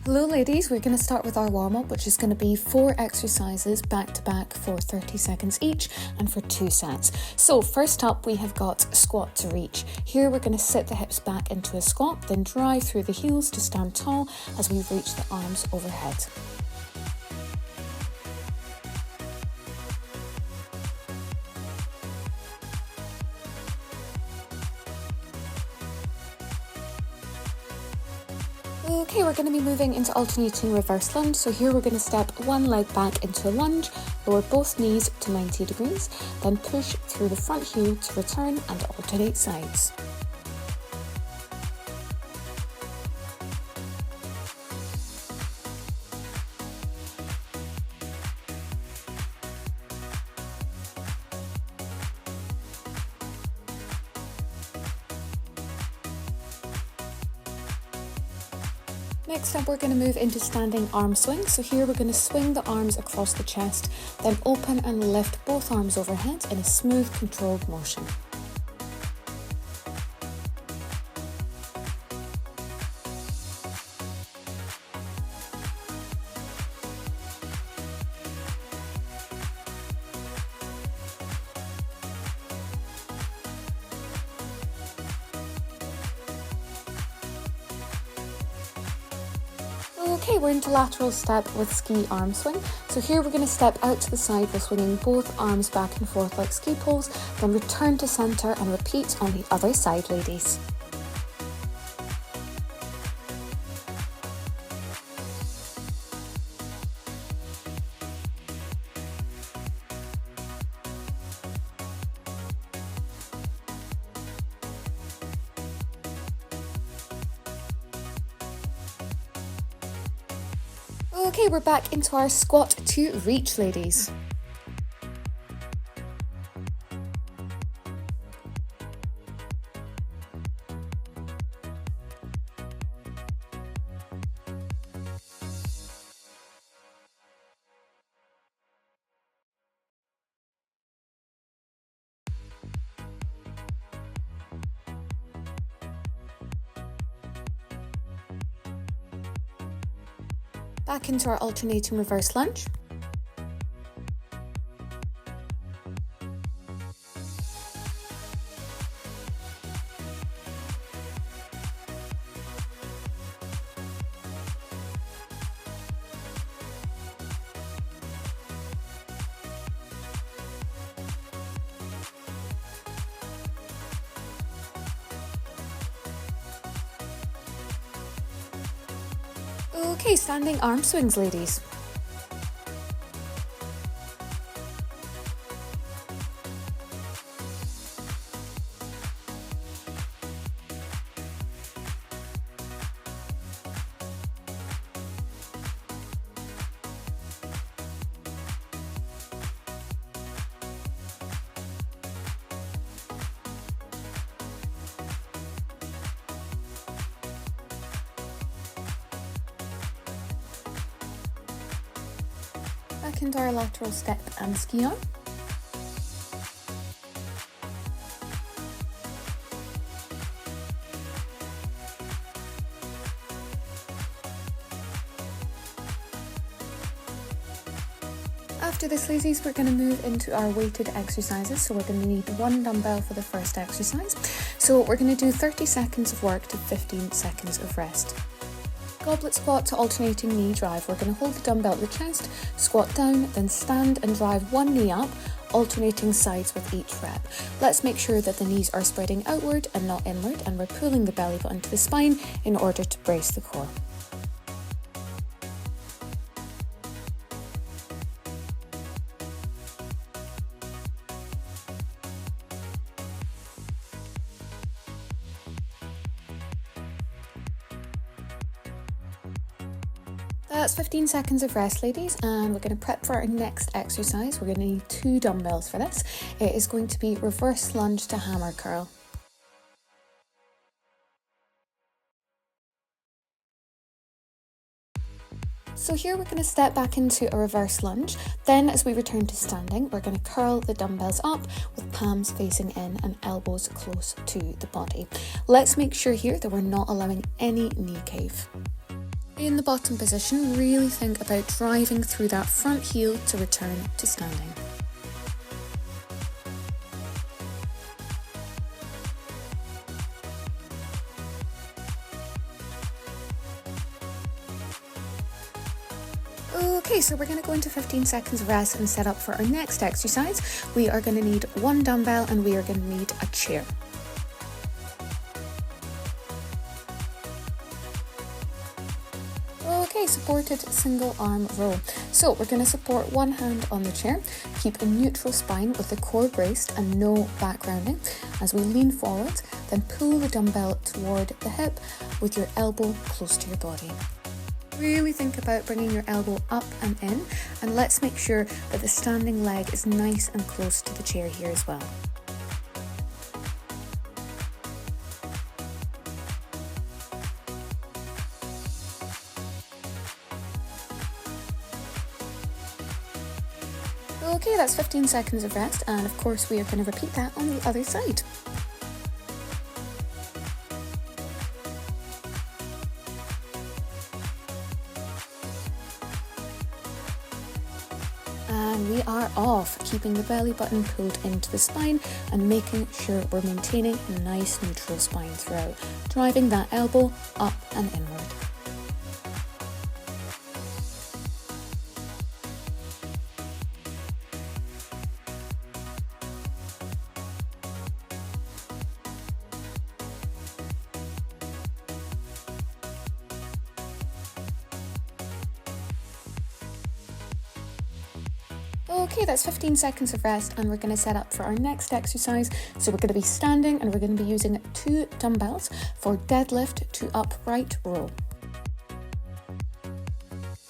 Hello ladies, we're going to start with our warm-up, which is going to be 4 exercises back to back for 30 seconds each and for 2 sets. So first up we have got squat to reach. Here we're going to sit the hips back into a squat, then drive through the heels to stand tall as we reach the arms overhead. Okay, we're going to be moving into alternating reverse lunge. So here we're going to step one leg back into a lunge, lower both knees to 90 degrees, then push through the front heel to return and alternate sides. Next up, we're going to move into standing arm swing. So here we're going to swing the arms across the chest, then open and lift both arms overhead in a smooth, controlled motion. Okay, we're into lateral step with ski arm swing. So here we're going to step out to the side while swinging both arms back and forth like ski poles, then return to centre and repeat on the other side, ladies. Okay, we're back into our squat to reach, ladies. Back into our alternating reverse lunge. Okay, standing arm swings, ladies. Back into our lateral step and ski arm. After this, ladies, we're going to move into our weighted exercises. So we're going to need 1 dumbbell for the first exercise. So we're going to do 30 seconds of work to 15 seconds of rest. Goblet squat to alternating knee drive. We're going to hold the dumbbell at the chest, squat down, then stand and drive one knee up, alternating sides with each rep. Let's make sure that the knees are spreading outward and not inward, and we're pulling the belly button to the spine in order to brace the core. That's 15 seconds of rest, ladies, and we're going to prep for our next exercise. We're going to need 2 dumbbells for this. It is going to be reverse lunge to hammer curl. So here we're going to step back into a reverse lunge. Then as we return to standing, we're going to curl the dumbbells up with palms facing in and elbows close to the body. Let's make sure here that we're not allowing any knee cave. In the bottom position, really think about driving through that front heel to return to standing. Okay, so we're going to go into 15 seconds of rest and set up for our next exercise. We are going to need one dumbbell and we are going to need a chair. Okay, supported single arm row. So we're going to support one hand on the chair, keep a neutral spine with the core braced and no back rounding. As we lean forward, then pull the dumbbell toward the hip with your elbow close to your body. Really think about bringing your elbow up and in, and let's make sure that the standing leg is nice and close to the chair here as well. Okay, that's 15 seconds of rest, and of course we are going to repeat that on the other side. And we are off, keeping the belly button pulled into the spine and making sure we're maintaining a nice neutral spine throughout, driving that elbow up and inward. Okay, that's 15 seconds of rest and we're going to set up for our next exercise. So we're going to be standing and we're going to be using 2 dumbbells for deadlift to upright row.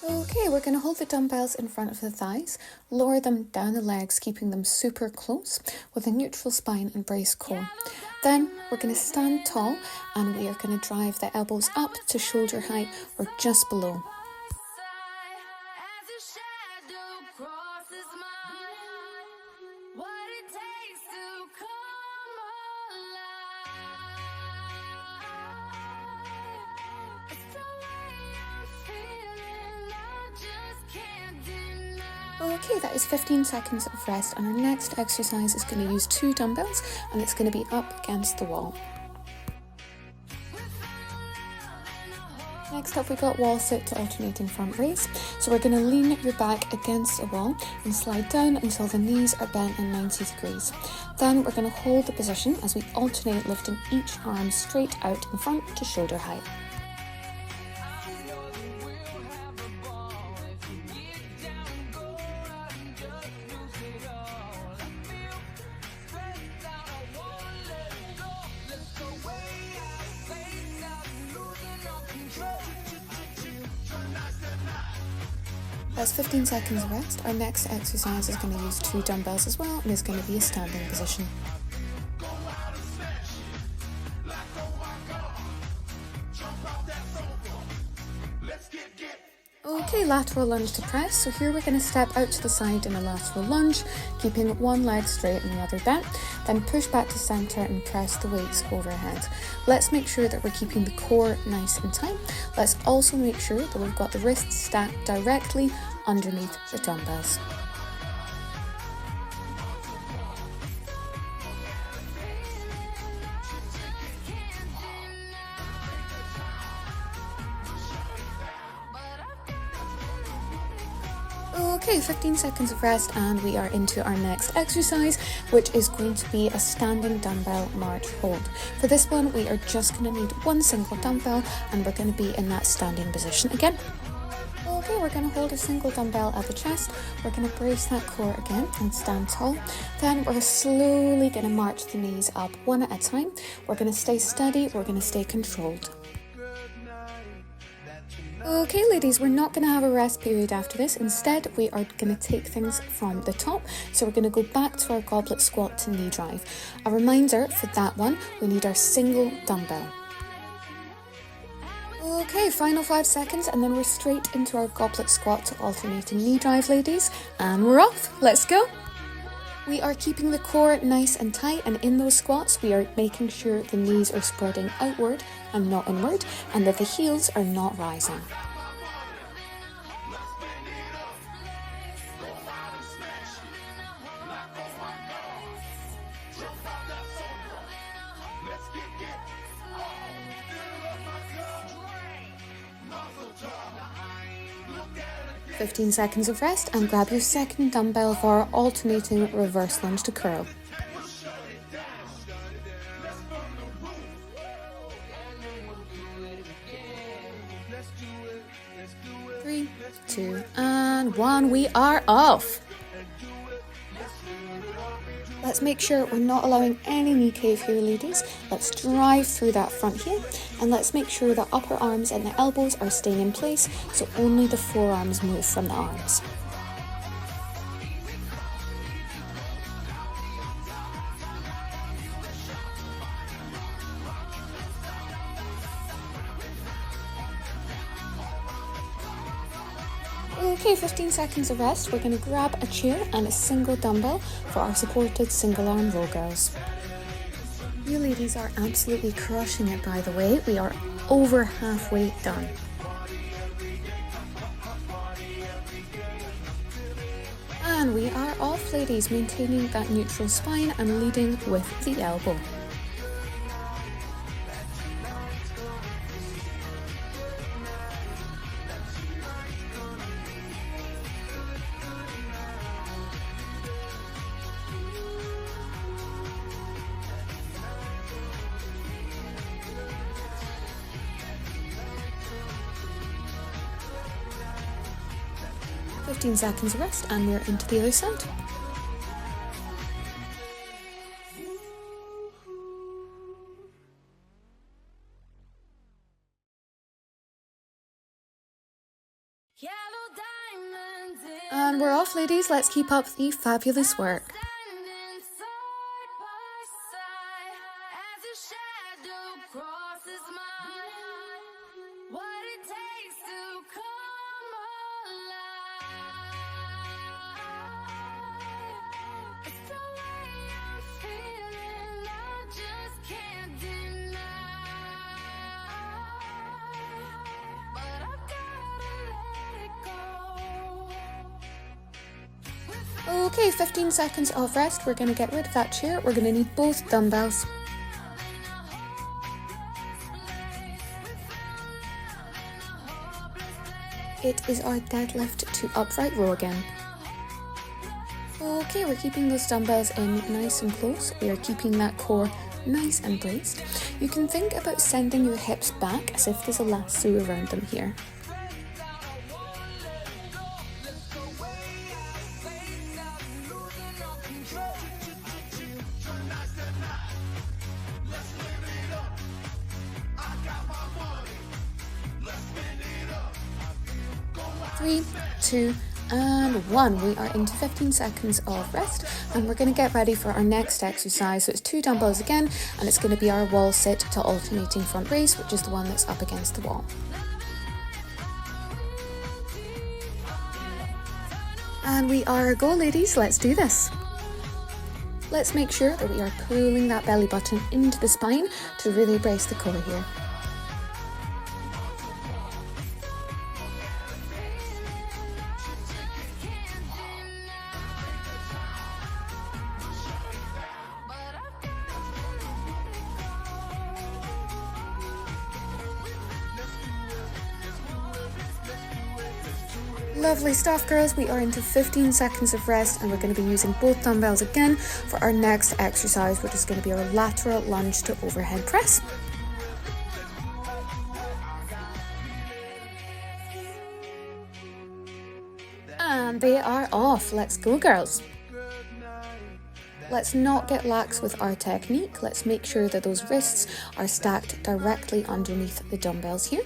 Okay, we're going to hold the dumbbells in front of the thighs, lower them down the legs, keeping them super close with a neutral spine and braced core. Then we're going to stand tall and we are going to drive the elbows up to shoulder height or just below. Okay, that is 15 seconds of rest, and our next exercise is going to use 2 dumbbells and it's going to be up against the wall. Next up we got wall sit to alternating front raise. So we're going to lean your back against a wall and slide down until the knees are bent in 90 degrees. Then we're going to hold the position as we alternate lifting each arm straight out in front to shoulder height. That's 15 seconds of rest. Our next exercise is going to use 2 dumbbells as well and is going to be a standing position. Okay, lateral lunge to press. So here we're going to step out to the side in a lateral lunge, keeping one leg straight and the other bent. Then push back to center and press the weights overhead. Let's make sure that we're keeping the core nice and tight. Let's also make sure that we've got the wrists stacked directly underneath the dumbbells. Okay, 15 seconds of rest and we are into our next exercise, which is going to be a standing dumbbell march hold. For this one, we are just going to need 1 single dumbbell and we're going to be in that standing position again. Okay, we're going to hold a single dumbbell at the chest. We're going to brace that core again and stand tall. Then we're slowly going to march the knees up one at a time. We're going to stay steady, we're going to stay controlled. Okay ladies, we're not going to have a rest period after this. Instead, we are going to take things from the top. So we're going to go back to our goblet squat to knee drive. A reminder for that one, we need our single dumbbell. Okay, final 5 seconds and then we're straight into our goblet squat to alternating knee drive ladies. And we're off, let's go! We are keeping the core nice and tight, and in those squats we are making sure the knees are spreading outward and not inward, and that the heels are not rising. 15 seconds of rest and grab your second dumbbell for our alternating reverse lunge to curl. 3, 2, and 1, we are off. Let's make sure we're not allowing any knee cave here, ladies. Let's drive through that front heel, and let's make sure the upper arms and the elbows are staying in place, so only the forearms move from the arms. Okay, 15 seconds of rest. We're going to grab a chair and a single dumbbell for our supported single arm row, girls. You ladies are absolutely crushing it, by the way. We are over halfway done. And we are off, ladies, maintaining that neutral spine and leading with the elbow. Seconds of rest and we're into the other side. And we're off, ladies. Let's keep up the fabulous work. Okay, 15 seconds of rest. We're going to get rid of that chair. We're going to need both dumbbells. It is our deadlift to upright row again. Okay, we're keeping those dumbbells in nice and close. We are keeping that core nice and braced. You can think about sending your hips back as if there's a lasso around them here. Three, 2, and 1. We are into 15 seconds of rest and we're going to get ready for our next exercise. So it's 2 dumbbells again, and it's going to be our wall sit to alternating front raise, which is the one that's up against the wall. And we are go, ladies. Let's do this. Let's make sure that we are pulling that belly button into the spine to really brace the core here. Lovely stuff, girls. We are into 15 seconds of rest and we're going to be using both dumbbells again for our next exercise, which is going to be our lateral lunge to overhead press. And they are off. Let's go, girls. Let's not get lax with our technique. Let's make sure that those wrists are stacked directly underneath the dumbbells here.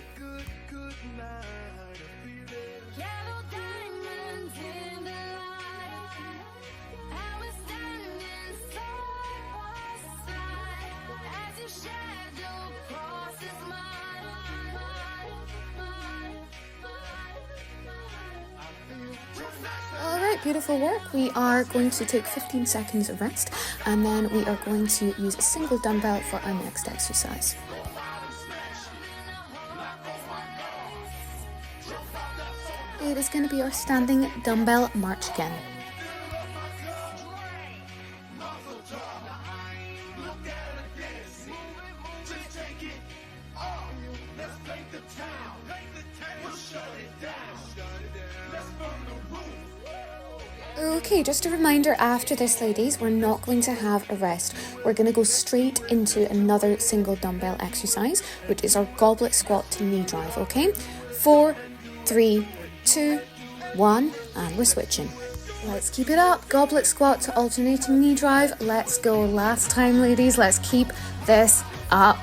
Beautiful work. We are going to take 15 seconds of rest and then we are going to use a single dumbbell for our next exercise. It is going to be our standing dumbbell march again. Okay, just a reminder, after this, ladies, we're not going to have a rest. We're going to go straight into another single dumbbell exercise, which is our goblet squat to knee drive, okay? 4, 3, 2, 1, and we're switching. Let's keep it up. Goblet squat to alternating knee drive. Let's go. Last time, ladies. Let's keep this up.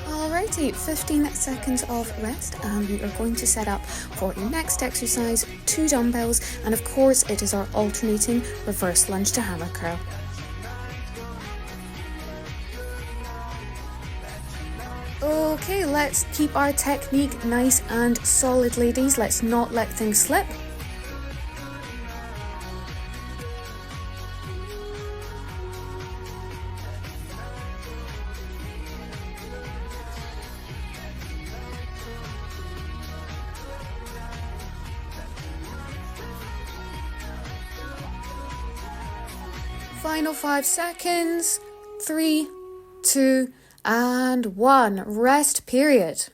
Alrighty, 15 seconds of rest, and we are going to set up for your next exercise, 2 dumbbells, and of course it is our alternating reverse lunge to hammer curl. Okay, let's keep our technique nice and solid, ladies. Let's not let things slip. Final 5 seconds. 3, 2, and 1. Rest period.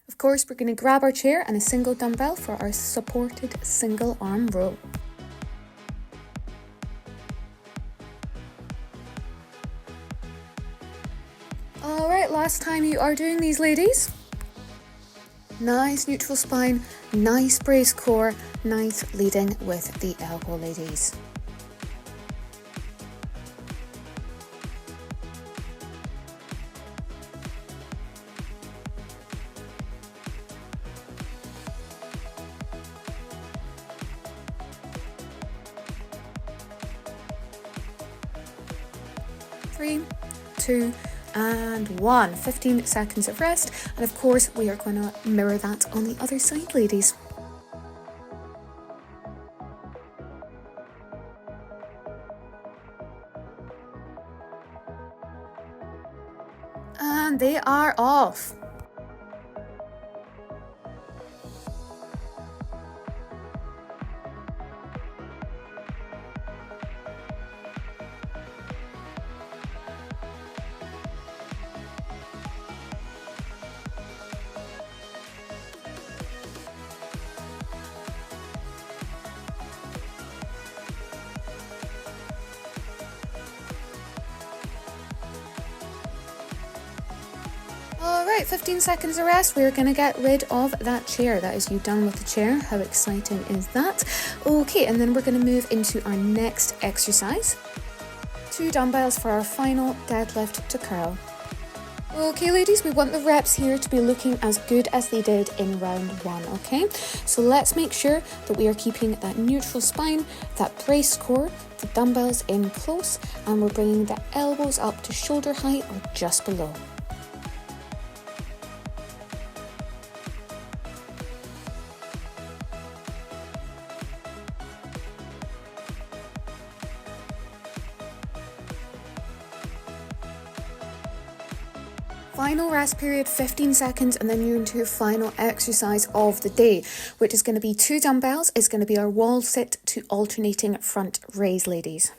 Of course, we're going to grab our chair and a single dumbbell for our supported single arm row. Alright, last time you are doing these, ladies. Nice neutral spine, nice braced core, nice leading with the elbow, ladies. Three, 2, and 1. 15 seconds of rest, and of course we are going to mirror that on the other side, ladies. And they are off. Alright, 15 seconds of rest. We're going to get rid of that chair. That is you done with the chair. How exciting is that? Okay, and then we're going to move into our next exercise. 2 dumbbells for our final deadlift to curl. Okay, ladies, we want the reps here to be looking as good as they did in round 1, okay? So let's make sure that we are keeping that neutral spine, that braced core, the dumbbells in close, and we're bringing the elbows up to shoulder height or just below. Final rest period, 15 seconds, and then you're into your final exercise of the day, which is going to be 2 dumbbells. It's going to be our wall sit to alternating front raise, ladies.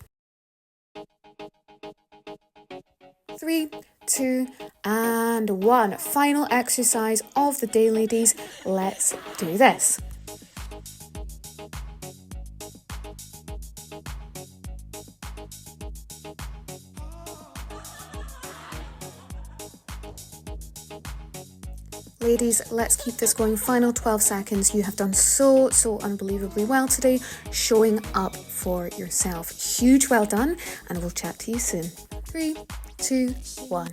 3, 2, and 1. Final exercise of the day, ladies. Let's do this. Ladies, let's keep this going. Final 12 seconds. You have done so unbelievably well today, showing up for yourself. Huge well done, and we'll chat to you soon. 3, 2, 1.